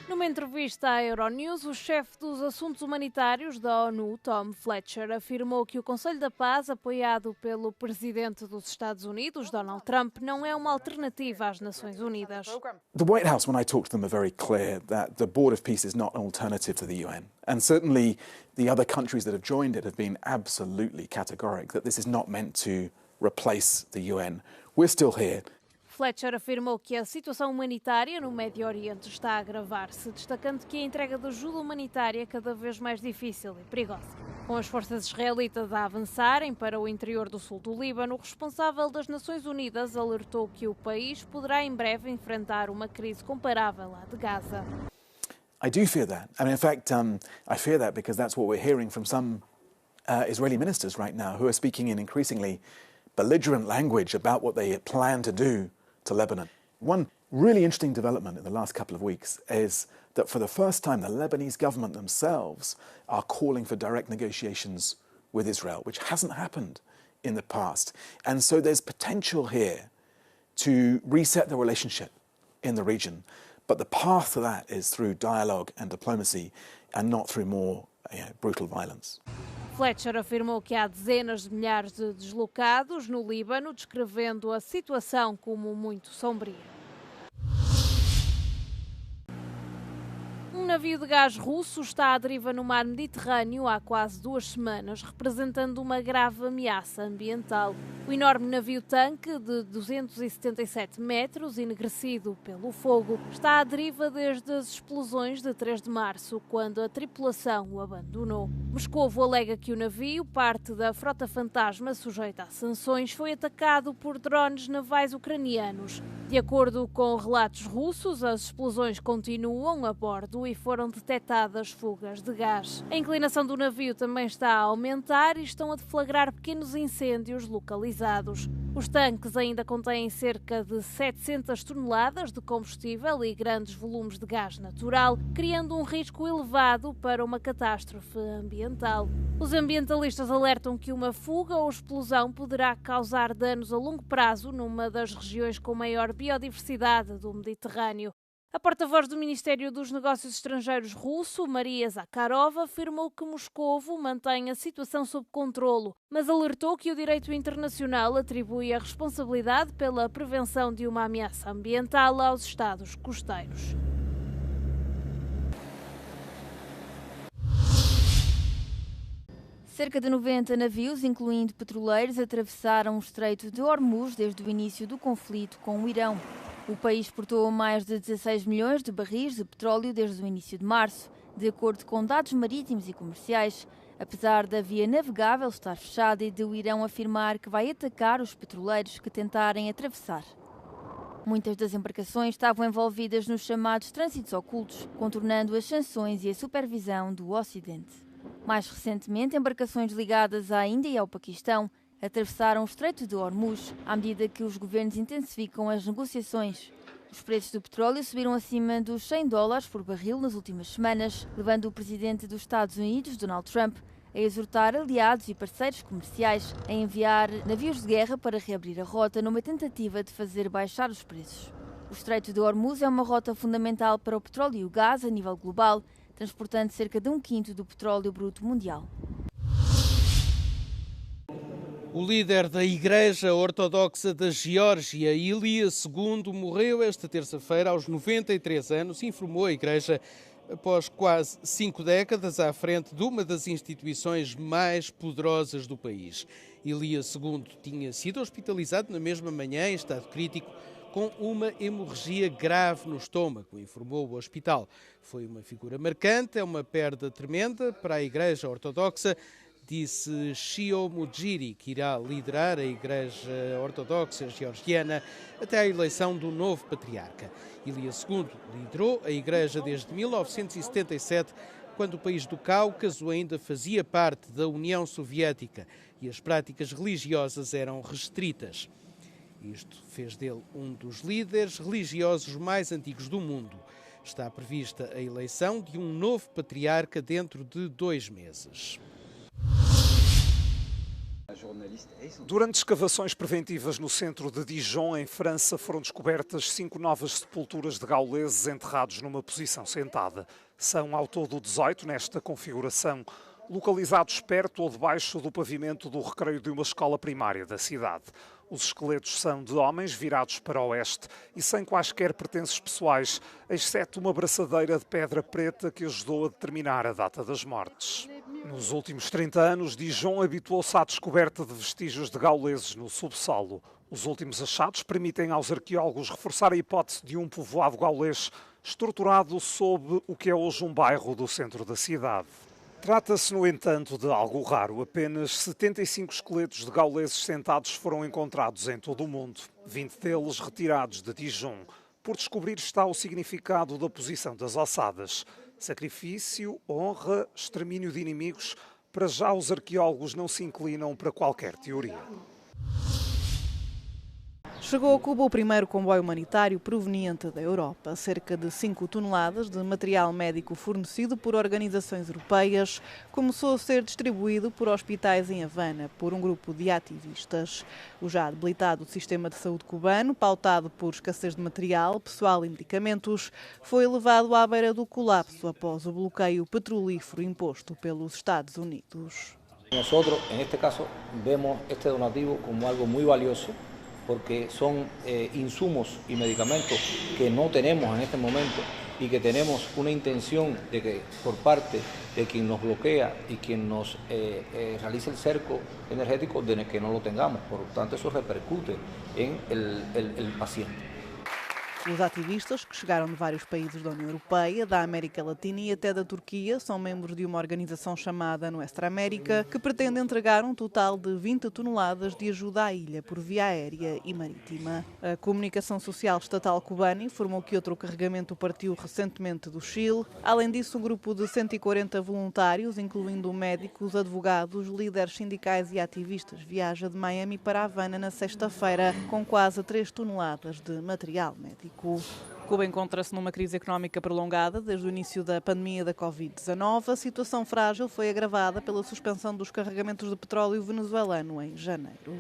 Numa entrevista à Euronews, o chefe dos assuntos humanitários da ONU, Tom Fletcher, afirmou que o Conselho da Paz, apoiado pelo presidente dos Estados Unidos, Donald Trump, não é uma alternativa às Nações Unidas. The White House, when I talk to them, are very clear that the Board of Peace is not an alternative to the UN. And certainly the other countries that have joined it have been absolutely categoric that this is not meant to replace the UN. We're still here. Fletcher afirmou que a situação humanitária no Médio Oriente está a agravar-se, destacando que a entrega de ajuda humanitária é cada vez mais difícil e perigosa. Com as forças israelitas a avançarem para o interior do sul do Líbano, o responsável das Nações Unidas alertou que o país poderá em breve enfrentar uma crise comparável à de Gaza. I do fear that. I mean, in fact, I fear that because that's what we're hearing from some Israeli ministers right now who are speaking in increasingly belligerent language about what they plan to do to Lebanon. One really interesting development in the last couple of weeks is that for the first time the Lebanese government themselves are calling for direct negotiations with Israel, which hasn't happened in the past. And so there's potential here to reset the relationship in the region. But the path to that is through dialogue and diplomacy and not through more brutal violence. Fletcher afirmou que há dezenas de milhares de deslocados no Líbano, descrevendo a situação como muito sombria. Um navio de gás russo está à deriva no mar Mediterrâneo há quase 2 semanas, representando uma grave ameaça ambiental. O enorme navio-tanque de 277 metros, enegrecido pelo fogo, está à deriva desde as explosões de 3 de março, quando a tripulação o abandonou. Moscovo alega que o navio, parte da frota fantasma sujeita a sanções, foi atacado por drones navais ucranianos. De acordo com relatos russos, as explosões continuam a bordo e foram detectadas fugas de gás. A inclinação do navio também está a aumentar e estão a deflagrar pequenos incêndios localizados. Os tanques ainda contêm cerca de 700 toneladas de combustível e grandes volumes de gás natural, criando um risco elevado para uma catástrofe ambiental. Os ambientalistas alertam que uma fuga ou explosão poderá causar danos a longo prazo numa das regiões com maior biodiversidade do Mediterrâneo. A porta-voz do Ministério dos Negócios Estrangeiros russo, Maria Zakharova, afirmou que Moscovo mantém a situação sob controlo, mas alertou que o direito internacional atribui a responsabilidade pela prevenção de uma ameaça ambiental aos Estados costeiros. Cerca de 90 navios, incluindo petroleiros, atravessaram o Estreito de Hormuz desde o início do conflito com o Irão. O país exportou mais de 16 milhões de barris de petróleo desde o início de março, de acordo com dados marítimos e comerciais, apesar da via navegável estar fechada e de o Irão afirmar que vai atacar os petroleiros que tentarem atravessar. Muitas das embarcações estavam envolvidas nos chamados trânsitos ocultos, contornando as sanções e a supervisão do Ocidente. Mais recentemente, embarcações ligadas à Índia e ao Paquistão atravessaram o Estreito de Hormuz à medida que os governos intensificam as negociações. Os preços do petróleo subiram acima dos $100 por barril nas últimas semanas, levando o presidente dos Estados Unidos, Donald Trump, a exortar aliados e parceiros comerciais a enviar navios de guerra para reabrir a rota numa tentativa de fazer baixar os preços. O Estreito de Hormuz é uma rota fundamental para o petróleo e o gás a nível global, transportando cerca de 1/5 do petróleo bruto mundial. O líder da Igreja Ortodoxa da Geórgia, Ilia II, morreu esta terça-feira aos 93 anos, informou a Igreja após quase 5 décadas à frente de uma das instituições mais poderosas do país. Ilia II tinha sido hospitalizado na mesma manhã em estado crítico com uma hemorragia grave no estômago, informou o hospital. Foi uma figura marcante, é uma perda tremenda para a Igreja Ortodoxa, disse Shio Mujiri, que irá liderar a Igreja Ortodoxa Georgiana até à eleição do novo patriarca. Ilia II liderou a Igreja desde 1977, quando o país do Cáucaso ainda fazia parte da União Soviética e as práticas religiosas eram restritas. Isto fez dele um dos líderes religiosos mais antigos do mundo. Está prevista a eleição de um novo patriarca dentro de 2 meses. Durante escavações preventivas no centro de Dijon, em França, foram descobertas 5 novas sepulturas de gauleses enterrados numa posição sentada. São ao todo 18 nesta configuração, localizados perto ou debaixo do pavimento do recreio de uma escola primária da cidade. Os esqueletos são de homens virados para o oeste e sem quaisquer pertences pessoais, exceto uma braçadeira de pedra preta que ajudou a determinar a data das mortes. Nos últimos 30 anos, Dijon habituou-se à descoberta de vestígios de gauleses no subsolo. Os últimos achados permitem aos arqueólogos reforçar a hipótese de um povoado gaulês estruturado sob o que é hoje um bairro do centro da cidade. Trata-se, no entanto, de algo raro. Apenas 75 esqueletos de gauleses sentados foram encontrados em todo o mundo, 20 deles retirados de Dijon. Por descobrir está o significado da posição das ossadas. Sacrifício, honra, extermínio de inimigos. Para já os arqueólogos não se inclinam para qualquer teoria. Chegou a Cuba o primeiro comboio humanitário proveniente da Europa. Cerca de 5 toneladas de material médico fornecido por organizações europeias começou a ser distribuído por hospitais em Havana por um grupo de ativistas. O já debilitado sistema de saúde cubano, pautado por escassez de material, pessoal e medicamentos, foi levado à beira do colapso após o bloqueio petrolífero imposto pelos Estados Unidos. Nosotros, en este caso, vemos este donativo como algo muy valioso, porque son insumos y medicamentos que no tenemos en este momento y que tenemos una intención de que por parte de quien nos bloquea y quien nos realiza el cerco energético, de que no lo tengamos. Por lo tanto, eso repercute en el paciente. Os ativistas, que chegaram de vários países da União Europeia, da América Latina e até da Turquia, são membros de uma organização chamada Nuestra América, que pretende entregar um total de 20 toneladas de ajuda à ilha por via aérea e marítima. A comunicação social estatal cubana informou que outro carregamento partiu recentemente do Chile. Além disso, um grupo de 140 voluntários, incluindo médicos, advogados, líderes sindicais e ativistas, viaja de Miami para Havana na sexta-feira, com quase 3 toneladas de material médico. Cuba encontra-se numa crise económica prolongada desde o início da pandemia da Covid-19. A situação frágil foi agravada pela suspensão dos carregamentos de petróleo venezuelano em janeiro.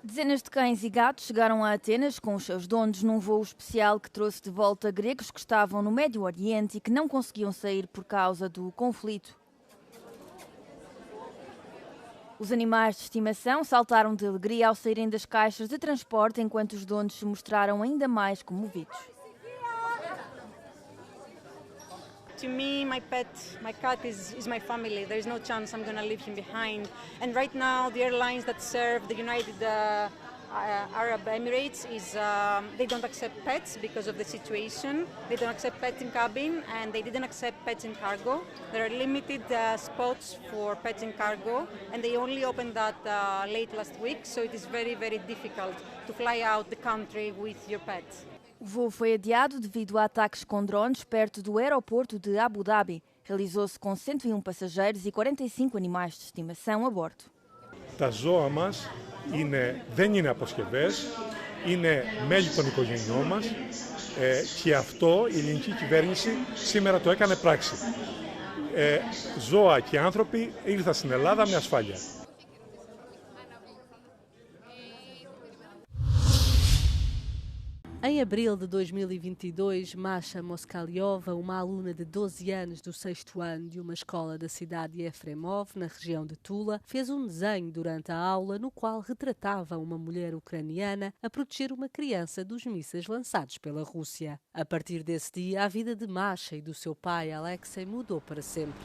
Dezenas de cães e gatos chegaram a Atenas com os seus donos num voo especial que trouxe de volta gregos que estavam no Médio Oriente e que não conseguiam sair por causa do conflito. Os animais de estimação saltaram de alegria ao saírem das caixas de transporte enquanto os donos se mostraram ainda mais comovidos. To me, my cat is my family. There is no chance I'm going to leave him behind. And right now, the airlines that serve the United Arab Emirates they don't accept pets because of the situation. They don't accept pets in cabin, and they didn't accept pets in cargo. There are limited spots for pets in cargo, and they only opened that late last week, so it is very, very difficult to fly out the country with your pet. O voo foi adiado devido a ataques com drones perto do aeroporto de Abu Dhabi. Realizou-se com 101 passageiros e 45 animais de estimação a bordo. Τα ζώα μας δεν είναι αποσκευές, είναι μέλη των οικογενειών μας και αυτό η ελληνική κυβέρνηση σήμερα το έκανε πράξη. Ζώα και άνθρωποι ήρθαν στην Ελλάδα με ασφάλεια. Em abril de 2022, Masha Moskaliova, uma aluna de 12 anos do 6º ano de uma escola da cidade de Efremov, na região de Tula, fez um desenho durante a aula no qual retratava uma mulher ucraniana a proteger uma criança dos mísseis lançados pela Rússia. A partir desse dia, a vida de Masha e do seu pai, Alexei, mudou para sempre.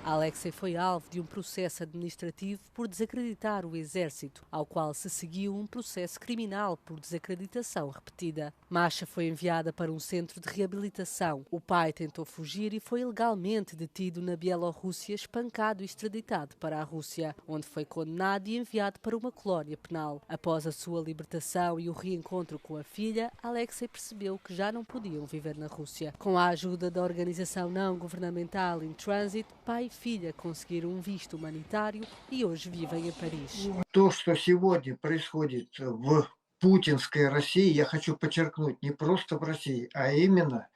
Alexei foi alvo de um processo administrativo por desacreditar o exército, ao qual se seguiu um processo criminal por desacreditação repetida. Masha foi enviada para um centro de reabilitação. O pai tentou fugir e foi ilegalmente detido na Bielorrússia, espancado e extraditado para a Rússia, onde foi condenado e enviado para uma colónia penal. Após a sua libertação e o reencontro com a filha, Alexei percebeu que já não podiam viver na Rússia. Com a ajuda da organização não-governamental In Transit, pai e filha conseguiram um visto humanitário e hoje vivem em Paris. То, что сегодня происходит в путинской России, я хочу подчеркнуть, не просто в России, а именно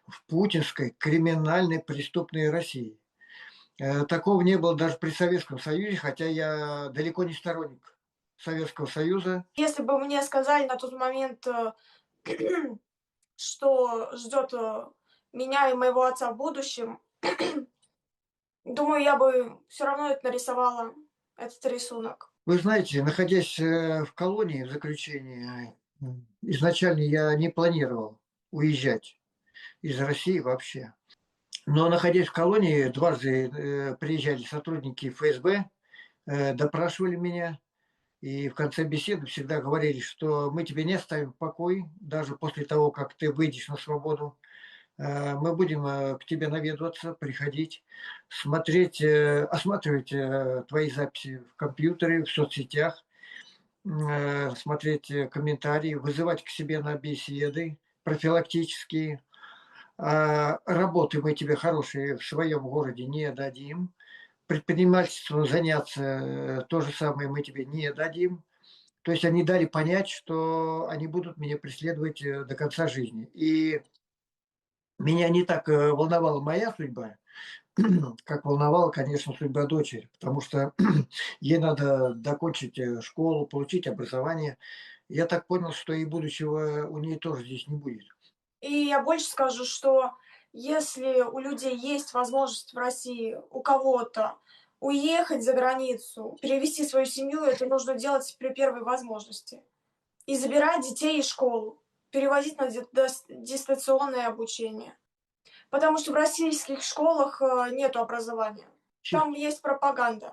в путинской криминальной преступной России. Такого не было даже при Советском Союзе, хотя я далеко не сторонник Советского Союза. Если бы мне сказали на тот момент, что ждет меня и моего отца в будущем, думаю, я бы все равно это нарисовала, этот рисунок. Вы знаете, находясь в колонии, в заключении, изначально я не планировал уезжать из России вообще. Но находясь в колонии, дважды приезжали сотрудники ФСБ, допрашивали меня. И в конце беседы всегда говорили, что мы тебя не оставим в покое, даже после того, как ты выйдешь на свободу. Мы будем к тебе наведываться, приходить, смотреть, осматривать твои записи в компьютере, в соцсетях, смотреть комментарии, вызывать к себе на беседы профилактические. Работы мы тебе хорошие в своем городе не дадим. Предпринимательством заняться то же самое мы тебе не дадим. То есть они дали понять, что они будут меня преследовать до конца жизни. И меня не так волновала моя судьба, как волновала, конечно, судьба дочери, потому что ей надо докончить школу, получить образование. Я так понял, что и будущего у нее тоже здесь не будет. И я больше скажу, что если у людей есть возможность в России у кого-то уехать за границу, перевести свою семью, это нужно делать при первой возможности. И забирать детей из школ, переводить на дистанционное обучение. Потому что в российских школах нет образования. Там есть пропаганда.